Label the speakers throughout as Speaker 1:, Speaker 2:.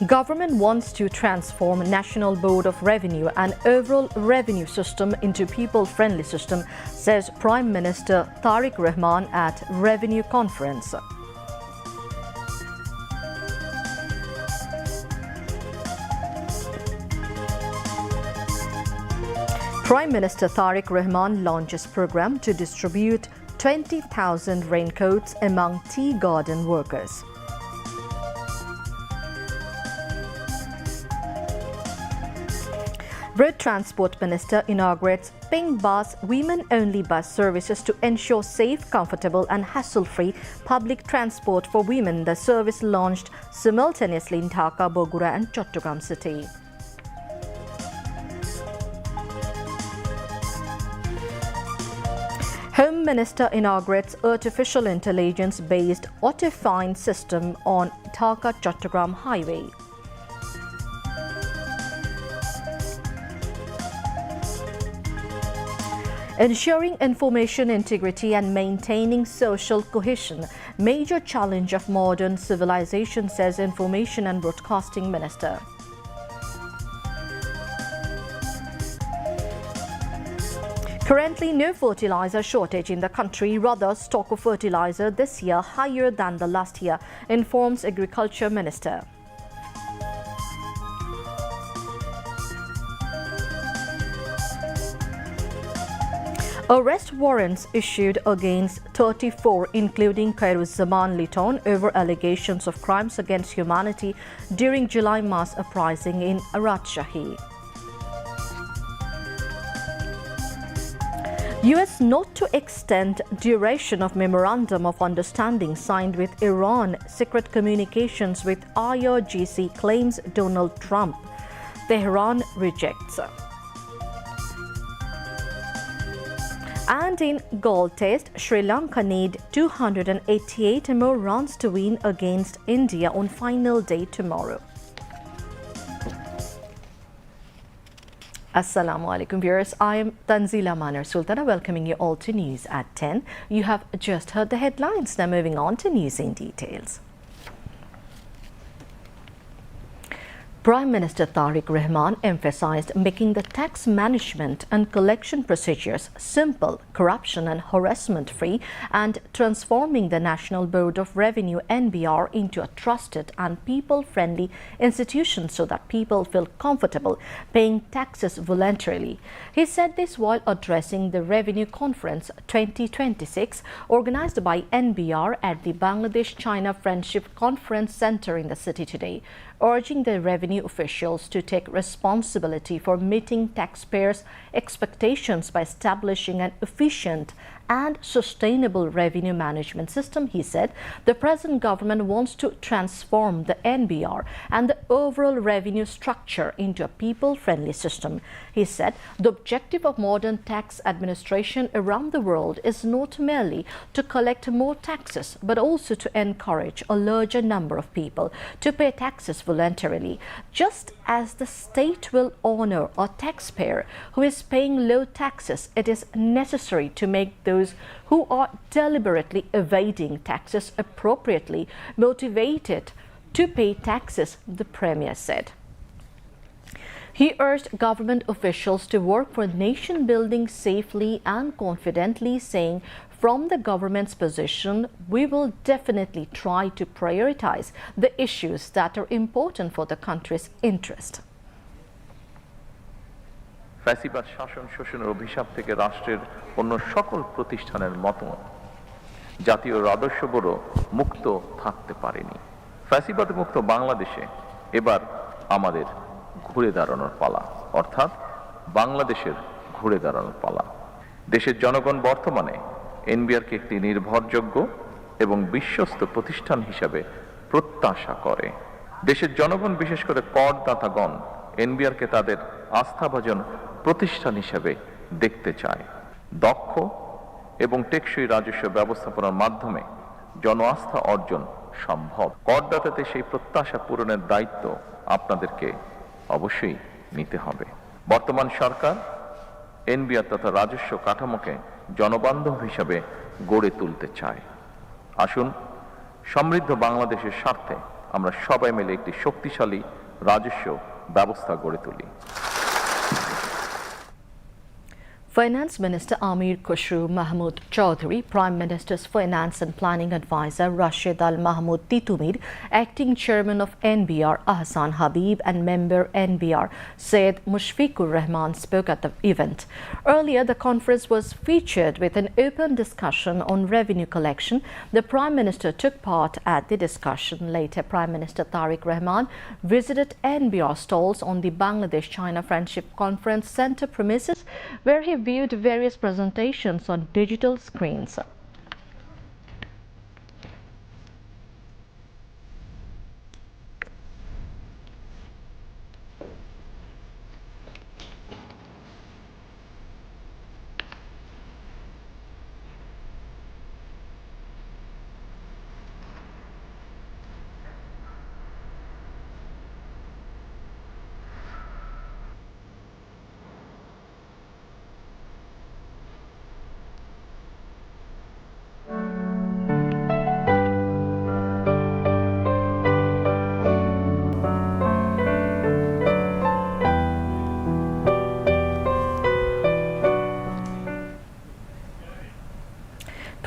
Speaker 1: Government wants to transform National Board of Revenue and overall revenue system into people-friendly system, says Prime Minister Tariq Rahman at Revenue Conference. Prime Minister Tariq Rahman launches program to distribute 20,000 raincoats among tea garden workers. Road Transport Minister inaugurates Pink Bus women-only bus services to ensure safe, comfortable and hassle-free public transport for women. The service launched simultaneously in Dhaka, Bogura and Chattogram city. Home Minister inaugurates artificial intelligence-based auto-fine system on Dhaka-Chattogram highway. Ensuring information integrity and maintaining social cohesion, major challenge of modern civilization, says Information and Broadcasting Minister. Currently, no fertilizer shortage in the country, rather stock of fertilizer this year higher than the last year, informs Agriculture Minister. Arrest warrants issued against 34, including Khairuzzaman Liton, over allegations of crimes against humanity during July mass uprising in Rajshahi. US not to extend duration of Memorandum of Understanding signed with Iran, secret communications with IRGC, claims Donald Trump. Tehran rejects. And in golf test, Sri Lanka need 288 more runs to win against India on final day tomorrow. Assalamu alaikum viewers, I am Tanzila Manar Sultana, welcoming you all to News at 10. You have just heard the headlines, now moving on to news in details. Prime Minister Tariq Rahman emphasized making the tax management and collection procedures simple, corruption and harassment-free, and transforming the National Board of Revenue (NBR) into a trusted and people-friendly institution so that people feel comfortable paying taxes voluntarily. He said this while addressing the Revenue Conference 2026 organized by NBR at the Bangladesh-China Friendship Conference Center in the city today, urging the revenue officials to take responsibility for meeting taxpayers' expectations by establishing an efficient and sustainable revenue management system. He said the present government wants to transform the NBR and the overall revenue structure into a people-friendly system. He said the objective of modern tax administration around the world is not merely to collect more taxes, but also to encourage a larger number of people to pay taxes voluntarily. Just as the state will honor a taxpayer who is paying low taxes, it is necessary to make those who are deliberately evading taxes appropriately motivated to pay taxes, the Premier said. He urged government officials to work for nation building safely and confidently, saying, "From the government's position, we will definitely try to prioritize the issues that are important for the country's interest."
Speaker 2: ফ্যাসিবাদ শাসন শোষণের অভিশাপ থেকে রাষ্ট্রের অন্য সকল প্রতিষ্ঠানের মতো জাতীয় রাজস্ববোর্ডও মুক্ত থাকতে পারেনি। ফ্যাসিবাদ মুক্ত বাংলাদেশে এবার আমাদের ঘুরে দাঁড়ানোর পালা, অর্থাৎ বাংলাদেশের ঘুরে দাঁড়ানোর পালা। দেশের জনগণ বর্তমানে এনবিআরকে একটি নির্ভরযোগ্য এবং বিশ্বস্ত প্রতিষ্ঠান হিসাবে প্রত্যাশা করে। দেশের জনগণ, বিশেষ করে করদাতাগণ, এনবিআরকে তাদের আস্থাভাজন প্রতিষ্ঠান হিসেবে দেখতে চায়। দক্ষ এবং টেকসই রাজস্ব ব্যবস্থাপনার মাধ্যমে জন আস্থা অর্জন সম্ভব। করদাতাদের সেই প্রত্যাশা পূরণের দায়িত্ব আপনাদেরকে অবশ্যই নিতে হবে। বর্তমান সরকার এনবিআর তথা রাজস্ব কাঠামোকে জনবান্ধব হিসাবে গড়ে তুলতে চায়। আসুন সমৃদ্ধ বাংলাদেশের স্বার্থে আমরা সবাই মিলে একটি শক্তিশালী রাজস্ব ব্যবস্থা গড়ে তুলি।
Speaker 1: Finance Minister Amir Khusru Mahmood Chaudhary, Prime Minister's Finance and Planning Advisor Rashid Al Mahmood Titumir, Acting Chairman of NBR Ahsan Habib and Member NBR Syed Mushfiqur Rahman spoke at the event. Earlier, the conference was featured with an open discussion on revenue collection. The Prime Minister took part at the discussion. Later, Prime Minister Tariq Rahman visited NBR stalls on the Bangladesh-China Friendship Conference Centre premises, where he viewed various presentations on digital screens.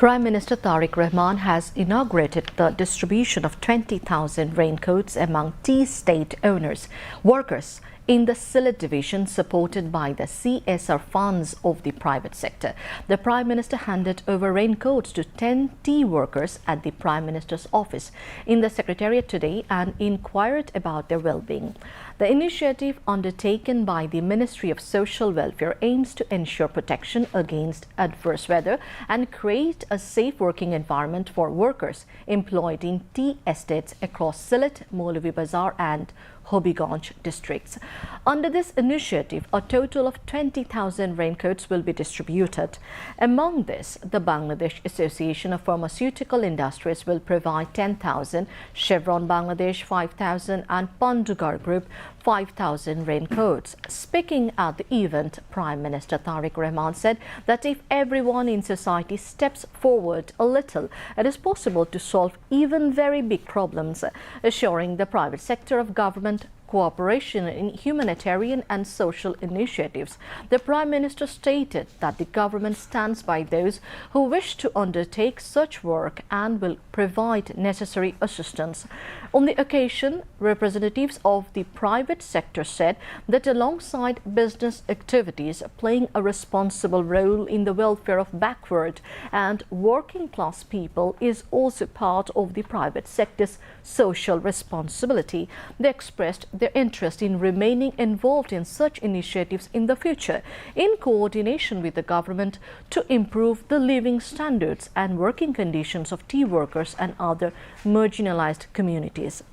Speaker 1: Prime Minister Tariq Rahman has inaugurated the distribution of 20,000 raincoats among tea estate owners, workers in the Sylhet division supported by the CSR funds of the private sector. The Prime Minister handed over raincoats to 10 tea workers at the Prime Minister's office in the Secretariat today and inquired about their well-being. The initiative undertaken by the Ministry of Social Welfare aims to ensure protection against adverse weather and create a safe working environment for workers employed in tea estates across Sylhet, Maulavi Bazar and Hobiganj districts. Under this initiative, a total of 20,000 raincoats will be distributed. Among this, the Bangladesh Association of Pharmaceutical Industries will provide 10,000, Chevron Bangladesh 5,000 and Pandugar Group 5,000 raincoats. Speaking at the event, Prime Minister Tariq Rahman said that if everyone in society steps forward a little, it is possible to solve even very big problems, assuring the private sector of government cooperation in humanitarian and social initiatives. The Prime Minister stated that the government stands by those who wish to undertake such work and will provide necessary assistance. On the occasion, representatives of the private sector said that alongside business activities playing a responsible role in the welfare of backward and working class people is also part of the private sector's social responsibility. They expressed their interest in remaining involved in such initiatives in the future, in coordination with the government to improve the living standards and working conditions of tea workers and other marginalized communities.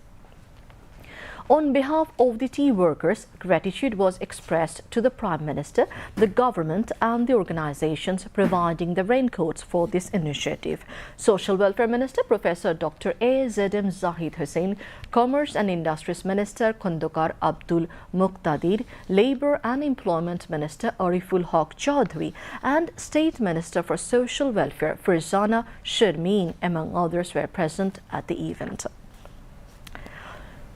Speaker 1: On behalf of the tea workers, gratitude was expressed to the Prime Minister, the government and the organizations providing the raincoats for this initiative. Social Welfare Minister Professor Dr. A.Z.M. Zahid Hussain, Commerce and Industries Minister Khondokar Abdul Muqtadir, Labour and Employment Minister Ariful Haq Chaudhary and State Minister for Social Welfare Farzana Sharmeen, among others, were present at the event.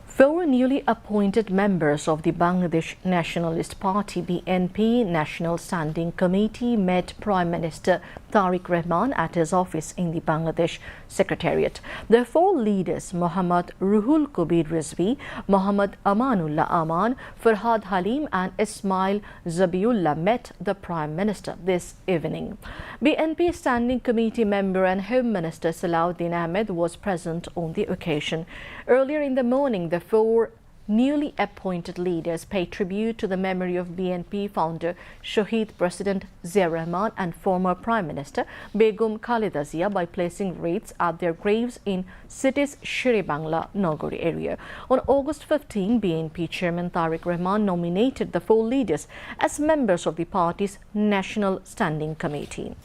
Speaker 1: 4 newly appointed members of the Bangladesh Nationalist Party BNP National Standing Committee met Prime Minister Tariq Rahman at his office in the Bangladesh Secretariat. The 4 leaders, Mohammad Ruhul Kabir Rizvi, Mohammad Amanullah Aman, Farhad Halim and Ismail Zabiullah met the Prime Minister this evening. BNP Standing Committee member and Home Minister Salahuddin Ahmed was present on the occasion. Earlier in the morning, the 4 newly appointed leaders paid tribute to the memory of BNP founder Shaheed President Zia Rahman and former Prime Minister Begum Khaleda Zia by placing wreaths at their graves in city's Shiribangla Nagori area. On August 15, BNP Chairman Tariq Rahman nominated the 4 leaders as members of the party's National Standing Committee.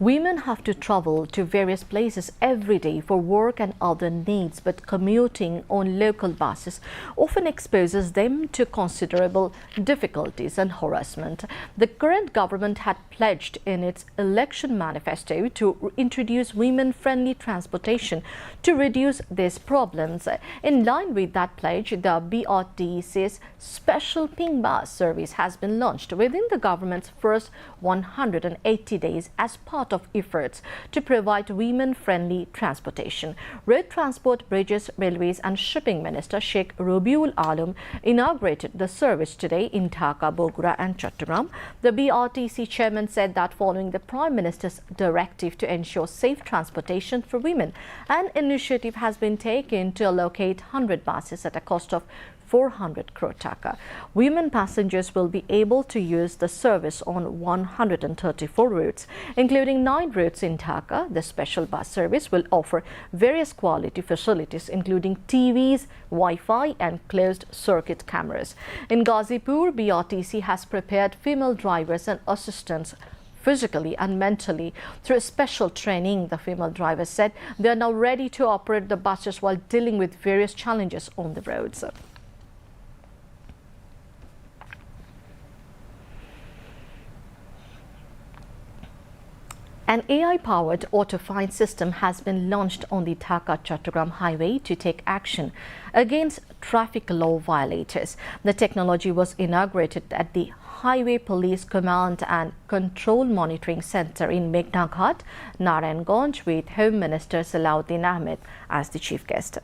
Speaker 1: Women have to travel to various places every day for work and other needs, but commuting on local buses often exposes them to considerable difficulties and harassment. The current government had pledged in its election manifesto to introduce women-friendly transportation to reduce these problems. In line with that pledge, the BRTC's special pink bus service has been launched within the government's first 180 days as part of efforts to provide women-friendly transportation. Road Transport, Bridges, Railways and Shipping Minister Sheikh Rabiul Alam inaugurated the service today in Dhaka, Bogura and Chattogram. The BRTC chairman said that following the Prime Minister's directive to ensure safe transportation for women, an initiative has been taken to allocate 100 buses at a cost of 400 crore taka. Women passengers will be able to use the service on 134 routes, including 9 routes in Dhaka. The special bus service will offer various quality facilities, including TVs, Wi-Fi and closed-circuit cameras. In Ghazipur, BRTC has prepared female drivers and assistants physically and mentally through special training. The female drivers said they are now ready to operate the buses while dealing with various challenges on the roads. An AI-powered auto-fine system has been launched on the Dhaka-Chattogram highway to take action against traffic law violators. The technology was inaugurated at the Highway Police Command and Control Monitoring Center in Meghnaghat, Narayanganj, with Home Minister Salahuddin Ahmed as the chief guest.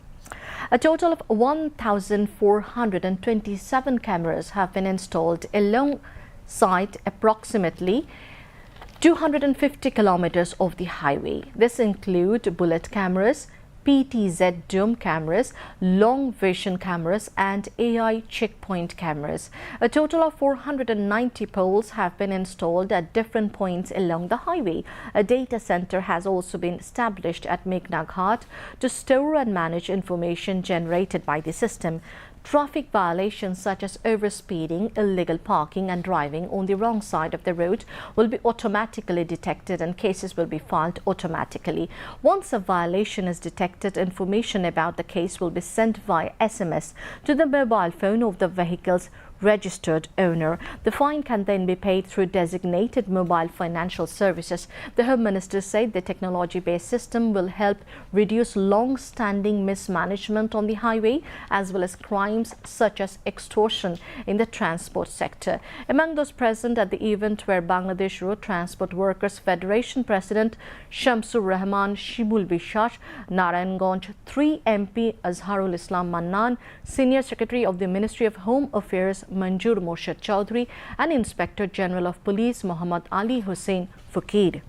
Speaker 1: A total of 1,427 cameras have been installed alongside approximately 250 kilometers of the highway. This include bullet cameras, PTZ dome cameras, long vision cameras and AI checkpoint cameras. A total of 490 poles have been installed at different points along the highway. A data center has also been established at Meghnaghat to store and manage information generated by the system. Traffic violations such as overspeeding, illegal parking and driving on the wrong side of the road will be automatically detected and cases will be filed automatically. Once a violation is detected, information about the case will be sent via SMS to the mobile phone of the vehicle's registered owner. The fine can then be paid through designated mobile financial services. The Home Minister said the technology-based system will help reduce long-standing mismanagement on the highway as well as crimes such as extortion in the transport sector. Among those present at the event were Bangladesh Road Transport Workers Federation President Shamsur Rahman Shibul Bishash, Narayanganj 3 MP Azharul Islam Mannan, Senior Secretary of the Ministry of Home Affairs Manjur Morshid Chowdhury and Inspector General of Police Muhammad Ali Hussain Fakir.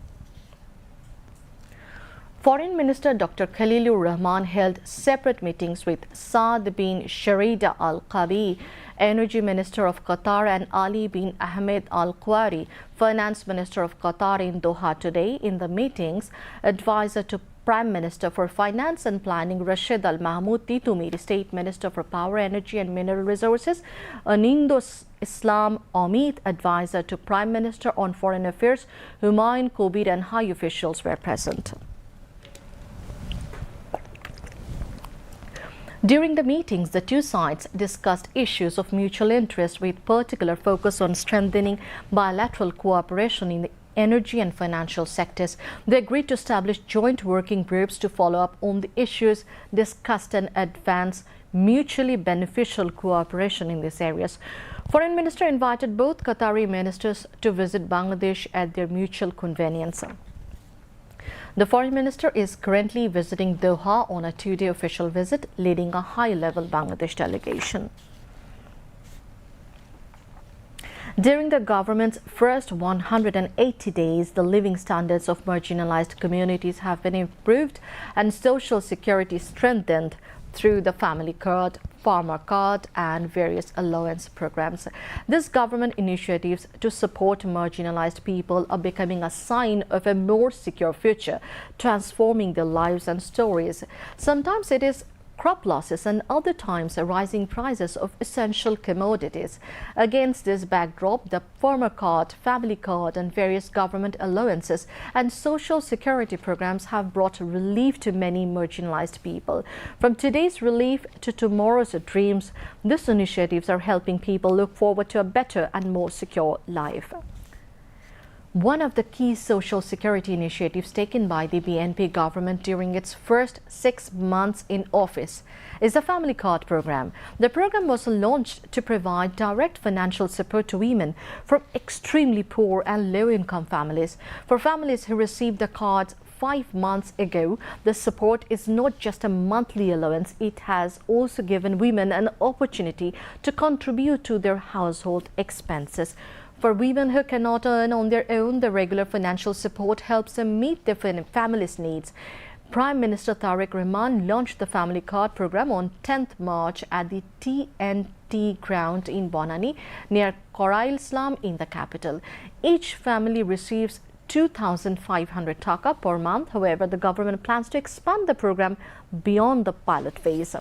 Speaker 1: Foreign Minister Dr. Khalilur Rahman held separate meetings with Saad bin Sharida Al Qabi, Energy Minister of Qatar, and Ali bin Ahmed Al Qawari, Finance Minister of Qatar, in Doha today. In the meetings, advisor to Prime Minister for Finance and Planning Rashid Al Mahmoud Titumir, State Minister for Power, Energy and Mineral Resources Anindo Islam Amit, advisor to Prime Minister on Foreign Affairs Humayun Kobir and high officials were present. During the meetings, the two sides discussed issues of mutual interest with particular focus on strengthening bilateral cooperation in the energy and financial sectors. They agreed to establish joint working groups to follow up on the issues discussed and advance mutually beneficial cooperation in these areas. Foreign Minister invited both Qatari ministers to visit Bangladesh at their mutual convenience. The Foreign Minister is currently visiting Doha on a 2-day official visit, leading a high-level Bangladesh delegation. During the government's first 180 days, the living standards of marginalized communities have been improved and social security strengthened through the family card, farmer card and various allowance programs. These government initiatives to support marginalized people are becoming a sign of a more secure future, transforming their lives and stories. Sometimes it is crop losses and other times rising prices of essential commodities. Against this backdrop, the farmer card, family card and various government allowances and social security programs have brought relief to many marginalized people. From today's relief to tomorrow's dreams, these initiatives are helping people look forward to a better and more secure life. One of the key social security initiatives taken by the BNP government during its first 6 months in office is the Family Card program. The program was launched to provide direct financial support to women from extremely poor and low-income families. For families who received the cards 5 months ago, the support is not just a monthly allowance, it has also given women an opportunity to contribute to their household expenses. For women who cannot earn on their own, the regular financial support helps them meet their family's needs. Prime Minister Tariq Rahman launched the Family Card program on 10th March at the TNT ground in Bonani near Korail Islam in the capital. Each family receives 2,500 taka per month. However, the government plans to expand the program beyond the pilot phase.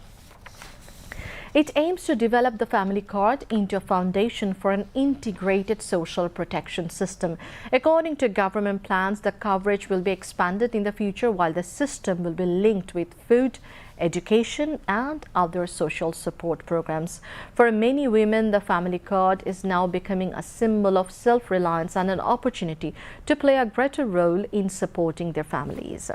Speaker 1: It aims to develop the family card into a foundation for an integrated social protection system. According to government plans, the coverage will be expanded in the future while the system will be linked with food, education and other social support programs. For many women, the family card is now becoming a symbol of self-reliance and an opportunity to play a greater role in supporting their families.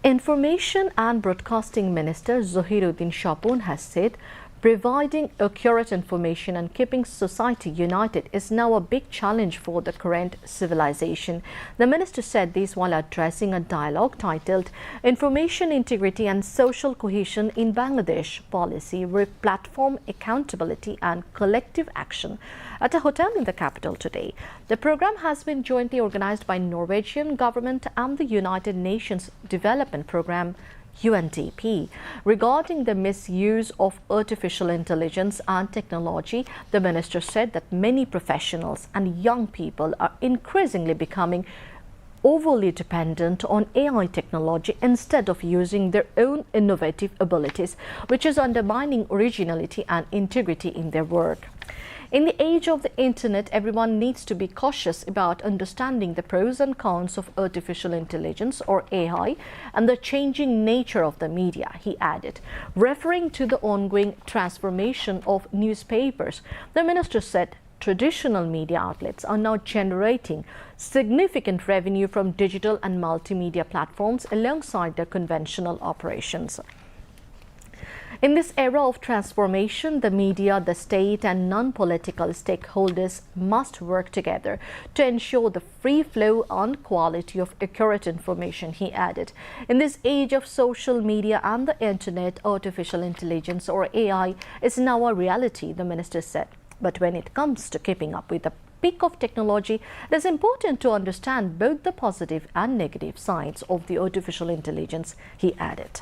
Speaker 1: Information and Broadcasting Minister Zohiruddin Shapon has said providing accurate information and keeping society united is now a big challenge for the current civilization. The minister said this while addressing a dialogue titled Information Integrity and Social Cohesion in Bangladesh Policy, Platform Accountability and Collective Action at a hotel in the capital today. The program has been jointly organized by Norwegian government and the United Nations Development Program UNDP. Regarding the misuse of artificial intelligence and technology, the minister said that many professionals and young people are increasingly becoming overly dependent on AI technology instead of using their own innovative abilities, which is undermining originality and integrity in their work. In the age of the internet, everyone needs to be cautious about understanding the pros and cons of artificial intelligence or AI and the changing nature of the media, he added. Referring to the ongoing transformation of newspapers, the minister said traditional media outlets are now generating significant revenue from digital and multimedia platforms alongside their conventional operations. In this era of transformation, the media, the state and non-political stakeholders must work together to ensure the free flow and quality of accurate information, he added. In this age of social media and the internet, artificial intelligence or AI is now a reality, the minister said. But when it comes to keeping up with the peak of technology, it is important to understand both the positive and negative sides of the artificial intelligence, he added.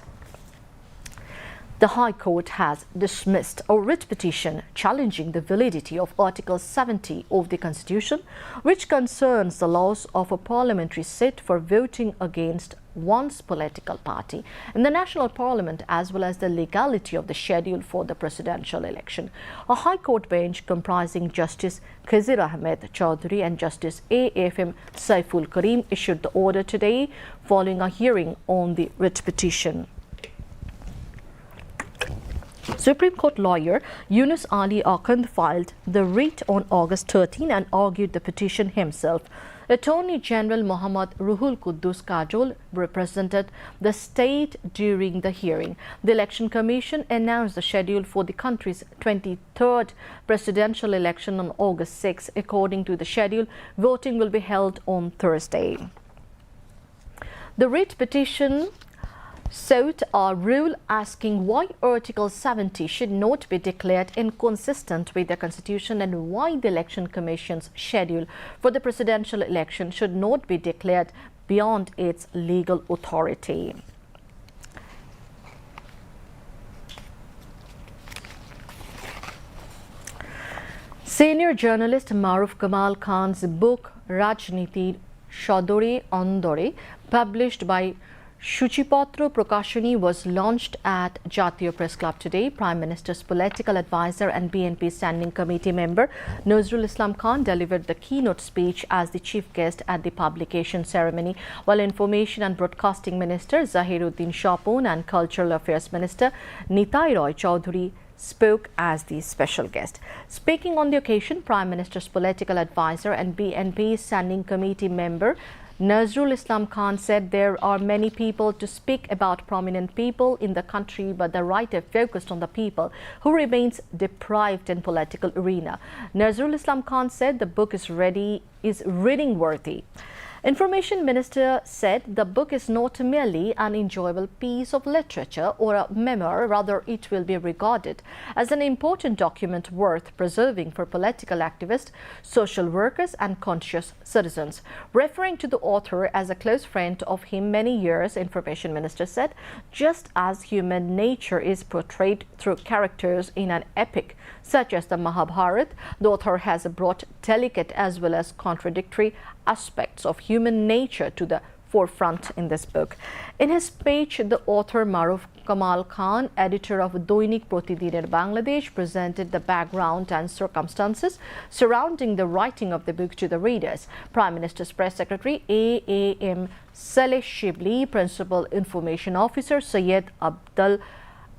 Speaker 1: The High Court has dismissed a writ petition challenging the validity of Article 70 of the Constitution, which concerns the loss of a parliamentary seat for voting against one's political party in the National Parliament, as well as the legality of the schedule for the presidential election. A High Court bench comprising Justice Khizr Ahmed Chaudhary and Justice A.F.M. Saiful Karim issued the order today following a hearing on the writ petition. Supreme Court lawyer Yunus Ali Akhand filed the writ on August 13 and argued the petition himself. Attorney General Mohammad Ruhul Quddus Kajol represented the state during the hearing. The Election Commission announced the schedule for the country's 23rd presidential election on August 6. According to the schedule, voting will be held on Thursday. The writ petition sought a rule asking why Article 70 should not be declared inconsistent with the Constitution and why the Election Commission's schedule for the presidential election should not be declared beyond its legal authority. Senior journalist Maruf Kamal Khan's book Rajniti Shodore Andore, published by Shuchipatro Prakashani was launched at Jatiyo Press Club today. Prime Minister's political advisor and BNP Standing Committee member Nazrul Islam Khan delivered the keynote speech as the chief guest at the publication ceremony, while Information and Broadcasting Minister Zahiruddin Shapon and Cultural Affairs Minister Nitai Roy Chaudhary spoke as the special guest. Speaking on the occasion, Prime Minister's political advisor and BNP Standing Committee member Nazrul Islam Khan said there are many people to speak about prominent people in the country, but the writer focused on the people who remains deprived in political arena. Nazrul Islam Khan said the book is reading worthy. Information Minister said the book is not merely an enjoyable piece of literature or a memoir, rather it will be regarded as an important document worth preserving for political activists, social workers and conscious citizens. Referring to the author as a close friend of him many years, Information Minister said, just as human nature is portrayed through characters in an epic such as the Mahabharata, the author has brought delicate as well as contradictory aspects of human nature to the forefront in this book. In his speech, the author Maruf Kamal Khan, editor of Doinik Protidiner Bangladesh, presented the background and circumstances surrounding the writing of the book to the readers. Prime Minister's Press Secretary A.M. Saleh Shibli, Principal Information Officer Syed Abdul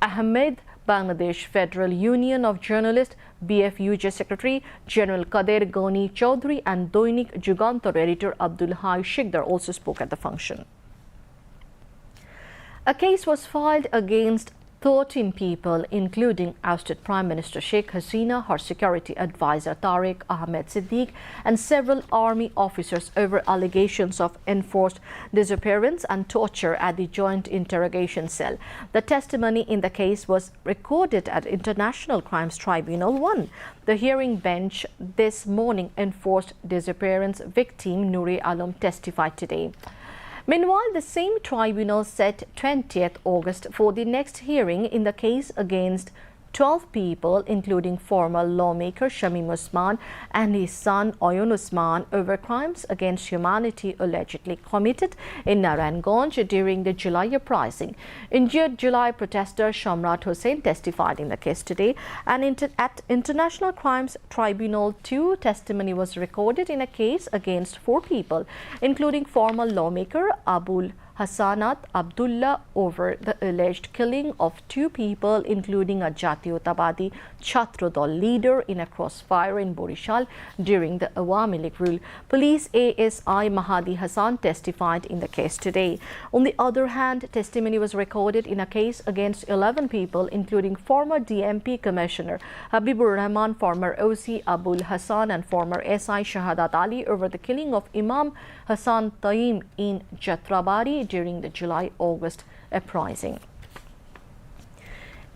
Speaker 1: Ahmed, Bangladesh Federal Union of Journalists BFUJ Secretary General Kader Goni Chaudhary and Doinik Jugantar editor Abdul Hai Shikdar also spoke at the function. A case was filed against 13 people, including ousted Prime Minister Sheikh Hasina, her security advisor Tariq Ahmed Siddiq, and several army officers over allegations of enforced disappearance and torture at the Joint Interrogation Cell. The testimony in the case was recorded at International Crimes Tribunal 1. The hearing bench this morning enforced disappearance victim Nuri Alam testified today. Meanwhile, the same tribunal set 20th August for the next hearing in the case against 12 people, including former lawmaker Shamim Usman and his son Oyon Usman, over crimes against humanity allegedly committed in Narayanganj during the July uprising. Injured July protester Shamrat Hussain testified in the case today, and at International Crimes Tribunal 2, testimony was recorded in a case against 4 people, including former lawmaker Abul Hassanat Abdullah over the alleged killing of 2 people, including a Jatiyotabadi Chhatra Dal leader in a crossfire in Borishal during the Awami League rule. Police ASI Mahadi Hassan testified in the case today. On the other hand, testimony was recorded in a case against 11 people, including former DMP Commissioner Habibur Rahman, former OC Abul Hassan and former SI Shahadat Ali over the killing of Imam Hassan Taim in Jatrabari during the July-August uprising.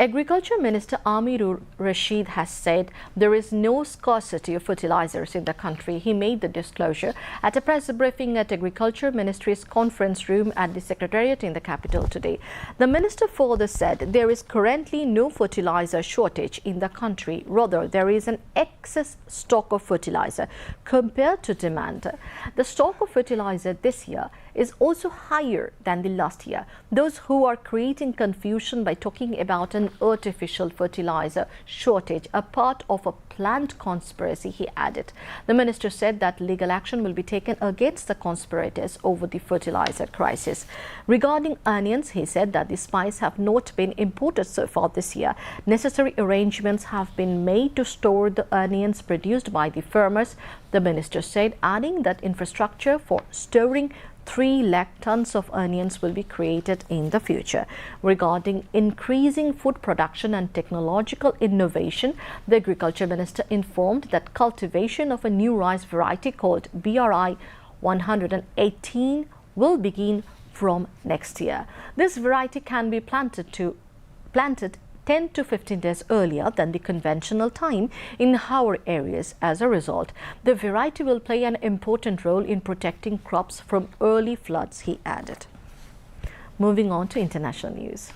Speaker 1: Agriculture Minister Amirur Rashid has said there is no scarcity of fertilizers in the country. He made the disclosure at a press briefing at Agriculture Ministry's conference room at the Secretariat in the capital today. The minister further said there is currently no fertilizer shortage in the country. Rather, there is an excess stock of fertilizer compared to demand. The stock of fertilizer this year is also higher than the last year. Those who are creating confusion by talking about an artificial fertilizer shortage are part of a planned conspiracy, he added. The minister said that legal action will be taken against the conspirators over the fertilizer crisis. Regarding onions, he said that the spices have not been imported so far this year. Necessary arrangements have been made to store the onions produced by the farmers, the minister said, adding that infrastructure for storing 3 lakh tons of onions will be created in the future. Regarding increasing food production and technological innovation, the Agriculture Minister informed that cultivation of a new rice variety called BRI 118 will begin from next year. This variety can be planted 10 to 15 days earlier than the conventional time in our areas. As a result, the variety will play an important role in protecting crops from early floods, he added. Moving on to international news.